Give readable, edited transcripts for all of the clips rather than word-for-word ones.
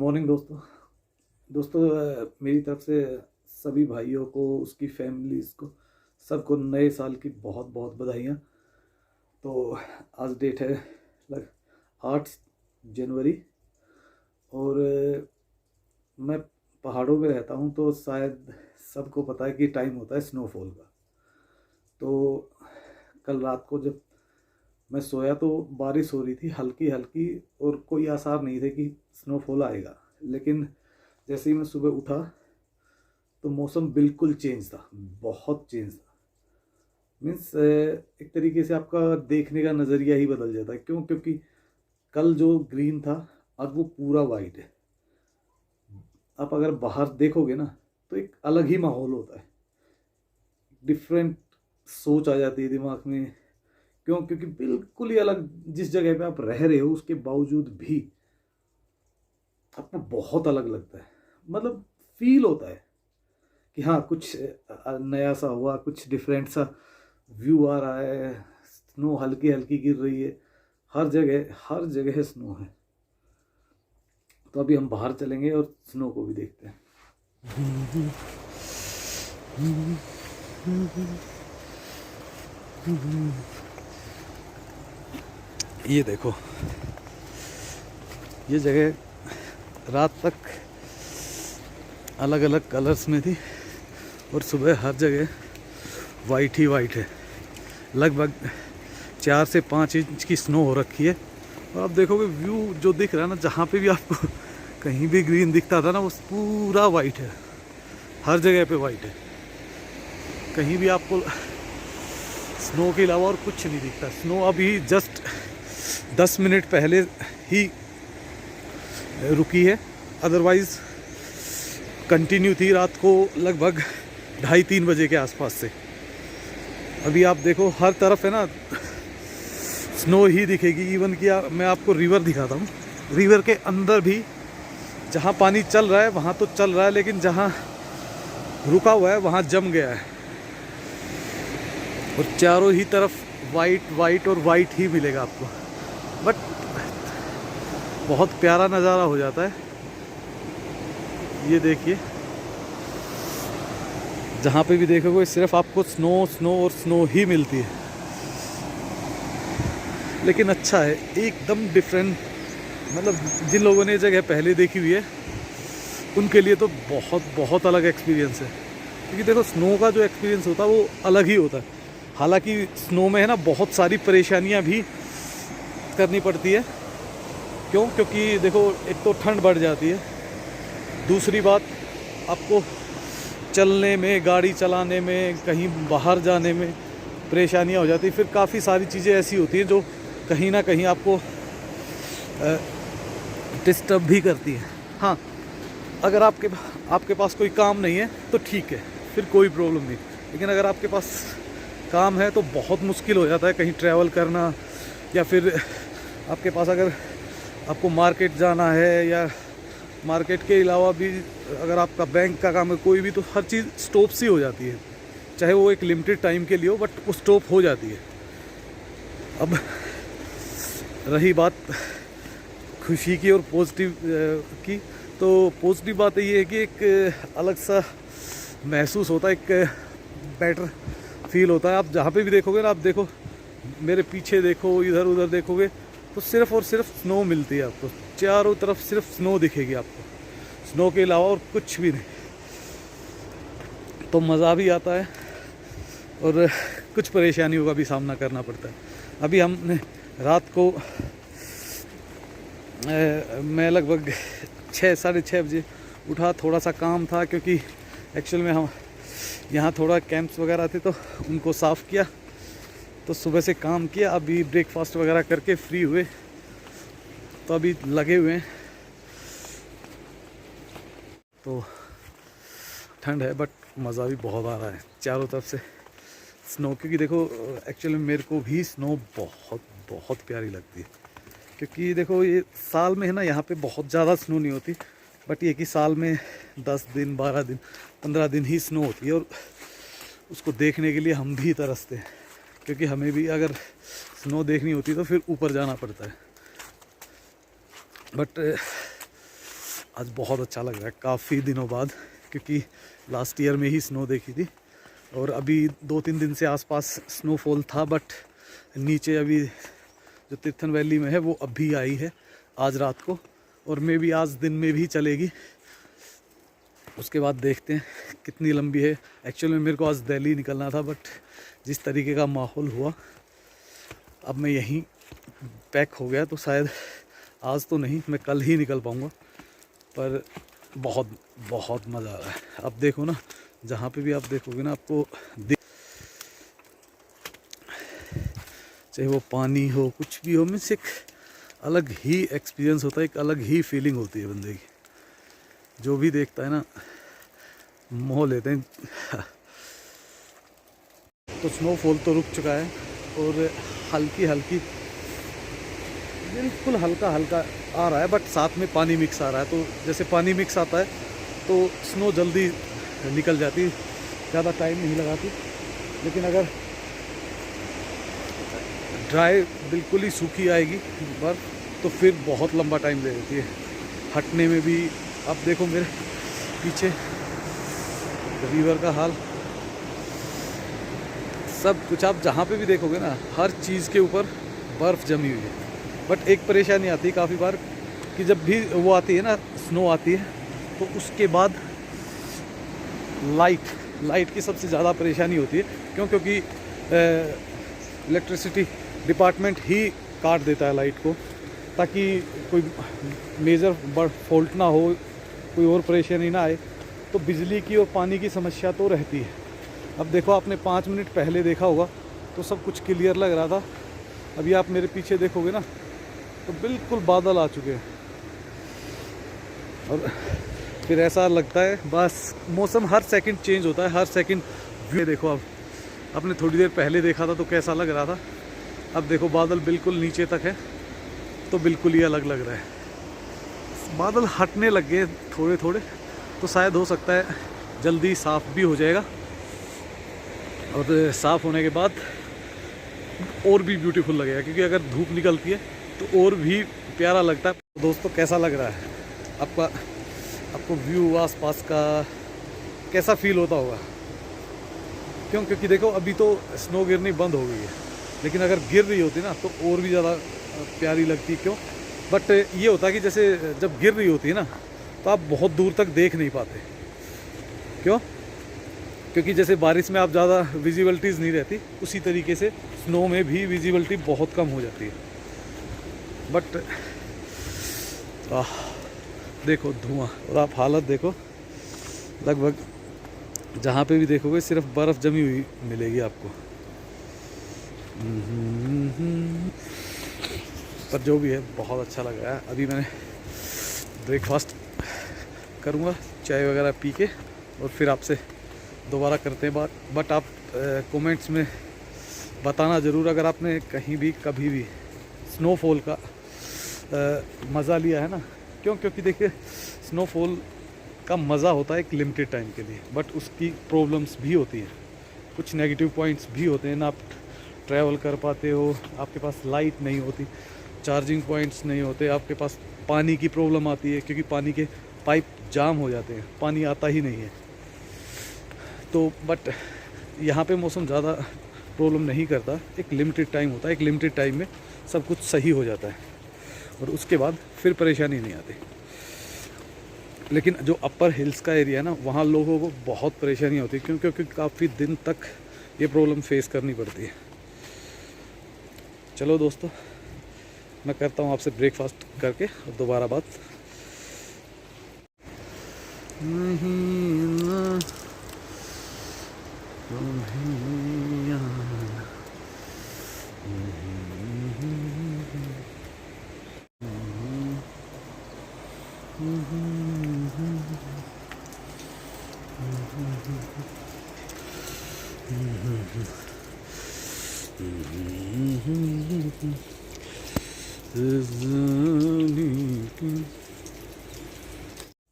Morning दोस्तों। मेरी तरफ से सभी भाइयों को, उसकी फैमिलीज़ को, सबको नए साल की बहुत बहुत बधाइयाँ। तो आज डेट है लग 8 जनवरी और मैं पहाड़ों में रहता हूँ, तो शायद सबको पता है कि टाइम होता है स्नोफॉल का। तो कल रात को जब मैं सोया तो बारिश हो रही थी हल्की हल्की, और कोई आसार नहीं थे कि स्नोफॉल आएगा। लेकिन जैसे ही मैं सुबह उठा तो मौसम बिल्कुल चेंज था, बहुत चेंज था। मीन्स एक तरीके से आपका देखने का नज़रिया ही बदल जाता है। क्यों? क्योंकि कल जो ग्रीन था आज वो पूरा वाइट है। आप अगर बाहर देखोगे ना तो एक अलग ही माहौल होता है, डिफरेंट सोच आ जाती है दिमाग में। क्यों? क्योंकि बिल्कुल ही अलग, जिस जगह पे आप रह रहे हो उसके बावजूद भी आपको बहुत अलग लगता है। मतलब फील होता है कि हाँ, कुछ नया सा हुआ, कुछ डिफरेंट सा व्यू आ रहा है। स्नो हल्की हल्की गिर रही है, हर जगह स्नो है। तो अभी हम बाहर चलेंगे और स्नो को भी देखते हैं। ये देखो, ये जगह रात तक अलग अलग कलर्स में थी और सुबह हर जगह वाइट ही वाइट है। लगभग 4 से 5 इंच की स्नो हो रखी है। और आप देखोगे व्यू जो दिख रहा है ना, जहाँ पे भी आपको कहीं भी ग्रीन दिखता था ना, वो पूरा वाइट है। हर जगह पे वाइट है, कहीं भी आपको स्नो के अलावा और कुछ नहीं दिखता। स्नो अभी जस्ट 10 मिनट पहले ही रुकी है, अदरवाइज़ कंटिन्यू थी रात को लगभग 2:30-3 बजे के आसपास से। अभी आप देखो हर तरफ है ना स्नो ही दिखेगी। इवन कि मैं आपको रिवर दिखाता हूँ, रिवर के अंदर भी जहाँ पानी चल रहा है वहाँ तो चल रहा है, लेकिन जहाँ रुका हुआ है वहाँ जम गया है। और चारों ही तरफ वाइट वाइट और वाइट ही मिलेगा आपको। बट बहुत प्यारा नज़ारा हो जाता है। ये देखिए, जहाँ पे भी देखोगे सिर्फ आपको स्नो स्नो और स्नो ही मिलती है। लेकिन अच्छा है, एकदम डिफरेंट। मतलब जिन लोगों ने ये जगह पहले देखी हुई है उनके लिए तो बहुत बहुत अलग एक्सपीरियंस है। क्योंकि देखो, स्नो का जो एक्सपीरियंस होता है वो अलग ही होता है। हालांकि स्नो में है ना बहुत सारी परेशानियां भी करनी पड़ती है। क्यों? क्योंकि देखो, एक तो ठंड बढ़ जाती है, दूसरी बात आपको चलने में, गाड़ी चलाने में, कहीं बाहर जाने में परेशानियां हो जाती है। फिर काफ़ी सारी चीज़ें ऐसी होती हैं जो कहीं ना कहीं आपको डिस्टर्ब भी करती हैं। हाँ, अगर आपके पास कोई काम नहीं है तो ठीक है, फिर कोई प्रॉब्लम नहीं। लेकिन अगर आपके पास काम है तो बहुत मुश्किल हो जाता है कहीं ट्रैवल करना, या फिर आपके पास अगर आपको मार्केट जाना है, या मार्केट के अलावा भी अगर आपका बैंक का काम है कोई भी, तो हर चीज़ स्टॉप सी हो जाती है। चाहे वो एक लिमिटेड टाइम के लिए हो, बट वो स्टॉप हो जाती है। अब रही बात खुशी की और पॉजिटिव की, तो पॉजिटिव बात ये है कि एक अलग सा महसूस होता है, एक बेटर फील होता है। आप जहाँ पे भी देखोगे ना, आप देखो मेरे पीछे देखो, इधर उधर देखोगे तो सिर्फ और सिर्फ स्नो मिलती है आपको। चारों तरफ सिर्फ स्नो दिखेगी आपको, स्नो के अलावा और कुछ भी नहीं। तो मज़ा भी आता है और कुछ परेशानियों का भी सामना करना पड़ता है। अभी हमने रात को मैं लगभग 6-6:30 बजे उठा। थोड़ा सा काम था क्योंकि एक्चुअल में हम यहाँ थोड़ा कैंप्स वगैरह थे तो उनको साफ़ किया, तो सुबह से काम किया। अभी ब्रेकफास्ट वगैरह करके फ्री हुए, तो अभी लगे हुए हैं। तो ठंड है बट मज़ा भी बहुत आ रहा है, चारों तरफ से स्नो। क्योंकि देखो, एक्चुअली मेरे को भी स्नो बहुत बहुत प्यारी लगती है। क्योंकि देखो, ये साल में है ना, यहाँ पे बहुत ज़्यादा स्नो नहीं होती, बट ये कि साल में 10 दिन, 12 दिन, 15 दिन ही स्नो होती है। और उसको देखने के लिए हम भी तरसते हैं, क्योंकि हमें भी अगर स्नो देखनी होती तो फिर ऊपर जाना पड़ता है। बट आज बहुत अच्छा लग रहा है काफ़ी दिनों बाद, क्योंकि लास्ट ईयर में ही स्नो देखी थी और अभी 2-3 दिन से आसपास स्नोफॉल था, बट नीचे अभी जो तीर्थन वैली में है वो अभी आई है आज रात को, और मे भी आज दिन में भी चलेगी। उसके बाद देखते हैं कितनी लंबी है। एक्चुअली में मेरे को आज दिल्ली निकलना था, बट जिस तरीके का माहौल हुआ अब मैं यहीं पैक हो गया, तो शायद आज तो नहीं, मैं कल ही निकल पाऊँगा। पर बहुत बहुत मज़ा आ रहा है। अब देखो ना, जहाँ पे भी आप देखोगे ना आपको चाहे वो पानी हो कुछ भी हो, मीन्स एक अलग ही एक्सपीरियंस होता है, एक अलग ही फीलिंग होती है बंदे की। जो भी देखता है ना मोह लेते हैं। तो स्नोफॉल तो रुक चुका है और हल्की हल्की बिल्कुल हल्का हल्का आ रहा है, बट साथ में पानी मिक्स आ रहा है। तो जैसे पानी मिक्स आता है तो स्नो जल्दी निकल जाती, ज़्यादा टाइम नहीं लगाती। लेकिन अगर ड्राई बिल्कुल ही सूखी आएगी बर्फ़ तो फिर बहुत लंबा टाइम ले लेती है हटने में भी। अब देखो मेरे पीछे रिवर का हाल, सब कुछ आप जहाँ पे भी देखोगे ना हर चीज़ के ऊपर बर्फ़ जमी हुई है। बट एक परेशानी आती है काफ़ी बार कि जब भी वो आती है ना, स्नो आती है, तो उसके बाद लाइट की सबसे ज़्यादा परेशानी होती है। क्योंकि इलेक्ट्रिसिटी डिपार्टमेंट ही काट देता है लाइट को, ताकि कोई मेजर फॉल्ट ना हो, कोई और परेशानी ना आए। तो बिजली की और पानी की समस्या तो रहती है। अब देखो, आपने 5 मिनट पहले देखा होगा तो सब कुछ क्लियर लग रहा था। अभी आप मेरे पीछे देखोगे ना तो बिल्कुल बादल आ चुके हैं, और फिर ऐसा लगता है बस मौसम हर सेकंड चेंज होता है, हर सेकंड व्यू। देखो अब आपने थोड़ी देर पहले देखा था तो कैसा लग रहा था, अब देखो बादल बिल्कुल नीचे तक है तो बिल्कुल ही अलग लग रहा है। बादल हटने लग गए थोड़े थोड़े, तो शायद हो सकता है जल्दी साफ़ भी हो जाएगा, और साफ़ होने के बाद और भी ब्यूटीफुल लगेगा। क्योंकि अगर धूप निकलती है तो और भी प्यारा लगता है। दोस्तों, कैसा लग रहा है आपको व्यू आसपास का, कैसा फील होता होगा? क्योंकि देखो अभी तो स्नो गिरनी बंद हो गई है, लेकिन अगर गिर रही होती ना तो और भी ज़्यादा प्यारी लगती। क्यों? बट ये होता है कि जैसे जब गिर रही होती है ना तो आप बहुत दूर तक देख नहीं पाते। क्यों? क्योंकि जैसे बारिश में आप ज़्यादा विजिबिलिटीज़ नहीं रहती, उसी तरीके से स्नो में भी विजिबिलिटी बहुत कम हो जाती है। बट देखो धुआं, और आप हालत देखो, लगभग जहाँ पे भी देखोगे सिर्फ बर्फ़ जमी हुई मिलेगी आपको। पर जो भी है बहुत अच्छा लग रहा है। अभी मैंने ब्रेकफास्ट करूँगा चाय वगैरह पी के, और फिर आपसे दोबारा करते हैं बात। बट आप कमेंट्स में बताना ज़रूर अगर आपने कहीं भी कभी भी स्नोफॉल का मज़ा लिया है ना। क्योंकि देखिए स्नोफॉल का मज़ा होता है एक लिमिटेड टाइम के लिए, बट उसकी प्रॉब्लम्स भी होती हैं, कुछ नेगेटिव पॉइंट्स भी होते हैं ना। आप ट्रैवल कर पाते हो, आपके पास लाइट नहीं होती, चार्जिंग पॉइंट्स नहीं होते, आपके पास पानी की प्रॉब्लम आती है क्योंकि पानी के पाइप जाम हो जाते हैं, पानी आता ही नहीं है। तो बट यहाँ पे मौसम ज़्यादा प्रॉब्लम नहीं करता, एक लिमिटेड टाइम होता है, एक लिमिटेड टाइम में सब कुछ सही हो जाता है और उसके बाद फिर परेशानी नहीं आती। लेकिन जो अपर हिल्स का एरिया है ना, वहाँ लोगों को बहुत परेशानी होती है क्योंकि काफ़ी दिन तक ये प्रॉब्लम फेस करनी पड़ती है। चलो दोस्तों, मैं करता हूँ आपसे ब्रेकफास्ट करके और दोबारा बात।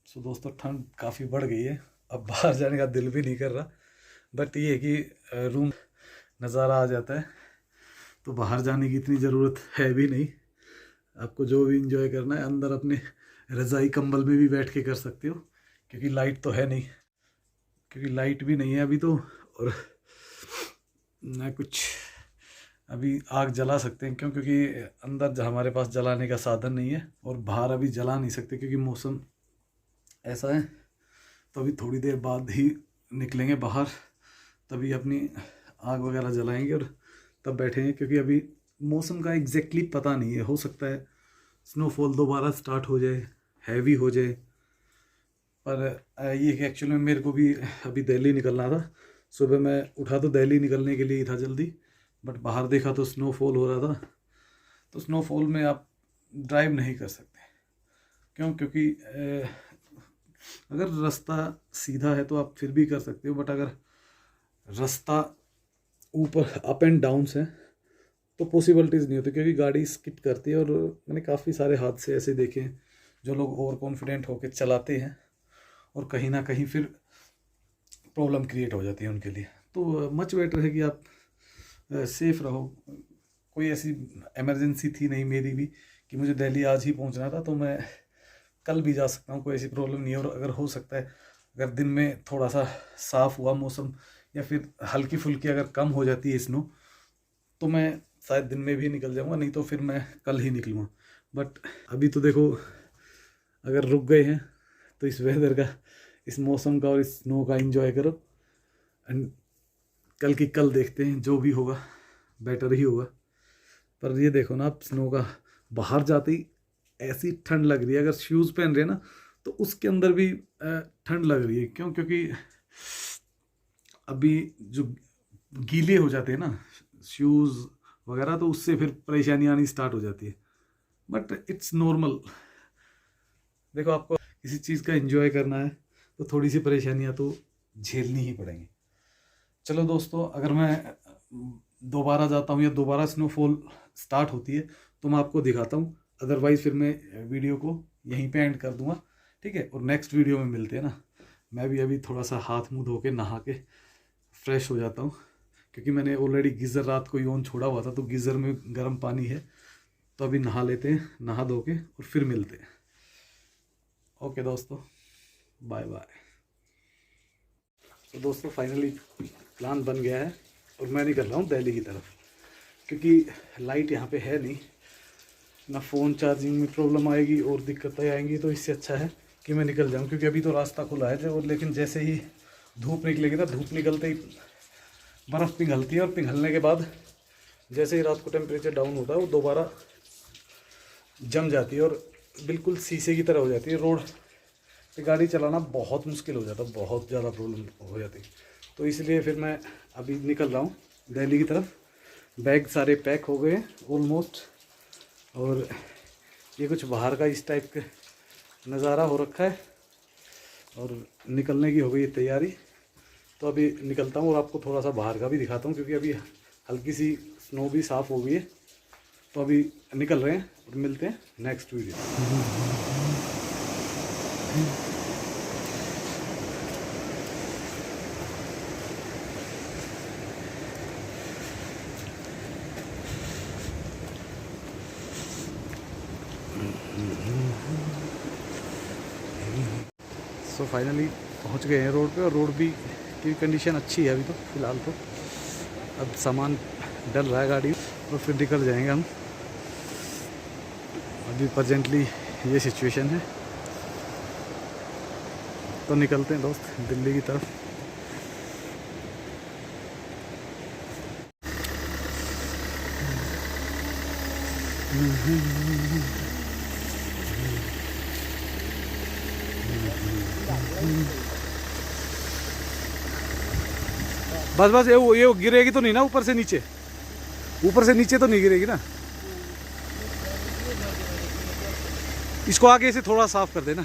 सो दोस्तों, ठंड काफ़ी बढ़ गई है, अब बाहर जाने का दिल भी नहीं कर रहा। बट ये है कि रूम नज़ारा आ जाता है तो बाहर जाने की इतनी ज़रूरत है भी नहीं। आपको जो भी इंजॉय करना है अंदर अपने रज़ाई कंबल में भी बैठ के कर सकते हो, क्योंकि लाइट तो है नहीं, क्योंकि लाइट भी नहीं है अभी तो, और ना कुछ अभी आग जला सकते हैं क्यों, क्योंकि अंदर हमारे पास जलाने का साधन नहीं है, और बाहर अभी जला नहीं सकते क्योंकि मौसम ऐसा है। तो अभी थोड़ी देर बाद ही निकलेंगे बाहर, तभी अपनी आग वगैरह जलाएंगे और तब बैठेंगे, क्योंकि अभी मौसम का एग्जैक्टली पता नहीं है। हो सकता है स्नोफॉल दोबारा स्टार्ट हो जाए, हैवी हो जाए। पर ये कि एक्चुअली में मेरे को भी अभी दिल्ली निकलना था। सुबह मैं उठा तो दिल्ली निकलने के लिए ही था जल्दी, बट बाहर देखा तो स्नोफॉल हो रहा था। तो स्नोफॉल में आप ड्राइव नहीं कर सकते। क्यों? क्योंकि अगर रास्ता सीधा है तो आप फिर भी कर सकते हो, बट अगर रास्ता ऊपर अप एंड डाउन्स है तो पॉसिबिलिटीज़ नहीं होती, क्योंकि गाड़ी स्किड करती है। और मैंने काफ़ी सारे हादसे ऐसे देखे हैं जो लोग ओवर कॉन्फिडेंट होकर चलाते हैं और कहीं ना कहीं फिर प्रॉब्लम क्रिएट हो जाती है उनके लिए। तो मच बेटर है कि आप सेफ रहो। कोई ऐसी इमरजेंसी थी नहीं मेरी भी कि मुझे दिल्ली आज ही पहुंचना था, तो मैं कल भी जा सकता हूँ, कोई ऐसी प्रॉब्लम नहीं है। और अगर हो सकता है, अगर दिन में थोड़ा सा साफ़ हुआ मौसम या फिर हल्की फुल्की अगर कम हो जाती है स्नो, तो मैं शायद दिन में भी निकल जाऊँगा, नहीं तो फिर मैं कल ही निकलूँगा। बट अभी तो देखो, अगर रुक गए हैं तो इस वेदर का, इस मौसम का और इस स्नो का एंजॉय करो। एंड कल की कल देखते हैं, जो भी होगा बेटर ही होगा। पर ये देखो ना, आप स्नो का बाहर जाते ही ऐसी ठंड लग रही है। अगर शूज़ पहन रहे हैं ना तो उसके अंदर भी ठंड लग रही है। क्यों? क्योंकि अभी जो गीले हो जाते हैं ना शूज़ वगैरह, तो उससे फिर परेशानी आनी स्टार्ट हो जाती है। But it's normal. देखो, आपको किसी चीज़ का एंजॉय करना है तो थोड़ी सी परेशानियाँ तो झेलनी ही पड़ेंगी। चलो दोस्तों, अगर मैं दोबारा जाता हूँ या दोबारा स्नोफॉल स्टार्ट होती है तो मैं आपको दिखाता हूँ। अदरवाइज़ फिर मैं वीडियो को यहीं पे एंड कर दूँगा, ठीक है। और नेक्स्ट वीडियो में मिलते हैं ना। मैं भी अभी थोड़ा सा हाथ मुँह धो के नहा के फ्रेश हो जाता हूँ, क्योंकि मैंने ऑलरेडी गीज़र रात को ही ऑन छोड़ा हुआ था, तो गीज़र में गर्म पानी है। तो अभी नहा लेते हैं, नहा धो के, और फिर मिलते हैं। ओके दोस्तों, बाय बाय। तो दोस्तों, फाइनली प्लान बन गया है और मैं निकल रहा हूँ दिल्ली की तरफ, क्योंकि लाइट यहाँ पे है नहीं, ना फ़ोन चार्जिंग में प्रॉब्लम आएगी और दिक्कतें आएंगी। तो इससे अच्छा है कि मैं निकल जाऊँ, क्योंकि अभी तो रास्ता खुला है जो, लेकिन जैसे ही धूप निकलेगी ना, धूप निकलते ही बर्फ़ पिघलती है, और पिघलने के बाद जैसे ही रात को टेम्परेचर डाउन होता है वो दोबारा जम जाती है और बिल्कुल शीशे की तरह हो जाती है। रोड पे गाड़ी चलाना बहुत मुश्किल हो जाता है, बहुत ज़्यादा प्रॉब्लम हो जाती है। तो इसलिए फिर मैं अभी निकल रहा हूँ दिल्ली की तरफ। बैग सारे पैक हो गए ऑलमोस्ट, और ये कुछ बाहर का इस टाइप का नज़ारा हो रखा है, और निकलने की हो गई तैयारी। तो अभी निकलता हूँ और आपको थोड़ा सा बाहर का भी दिखाता हूँ, क्योंकि अभी हल्की सी स्नो भी साफ़ हो गई है। तो अभी निकल रहे हैं और मिलते हैं नेक्स्ट वीडियो। सो फाइनली पहुंच गए हैं रोड पे, और रोड भी की कंडीशन अच्छी है अभी तो फ़िलहाल। तो अब सामान डल रहा है गाड़ी, और फिर निकल जाएंगे हम। अभी प्रेजेंटली ये सिचुएशन है, तो निकलते हैं दोस्त दिल्ली की तरफ। बस बस, ये गिरेगी तो नहीं ना ऊपर से नीचे? ऊपर से नीचे तो नहीं गिरेगी ना? इसको आगे से थोड़ा साफ कर देना।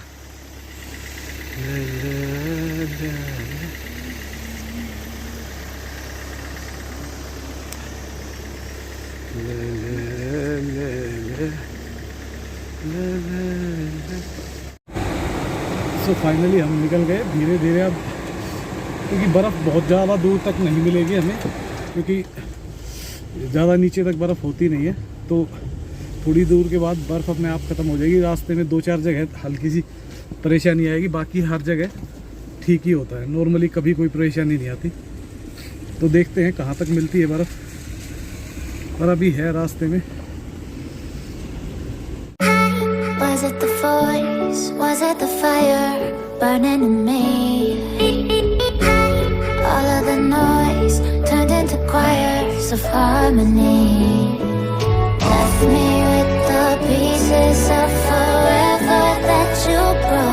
सो फाइनली हम निकल गए धीरे धीरे अब, क्योंकि बर्फ़ बहुत ज़्यादा दूर तक नहीं मिलेगी हमें, क्योंकि ज़्यादा नीचे तक बर्फ़ होती नहीं है। तो थोड़ी दूर के बाद बर्फ़ अपने आप ख़त्म हो जाएगी। रास्ते में 2-4 जगह हल्की सी परेशानी आएगी, बाकी हर जगह ठीक ही होता है। नॉर्मली कभी कोई परेशानी नहीं आती। तो देखते हैं कहाँ तक मिलती है बर्फ़, पर अभी है रास्ते में। Was it the voice? Was it the fire burning in me? All of the noise turned into choirs of harmony. Left me with the pieces of forever that you broke.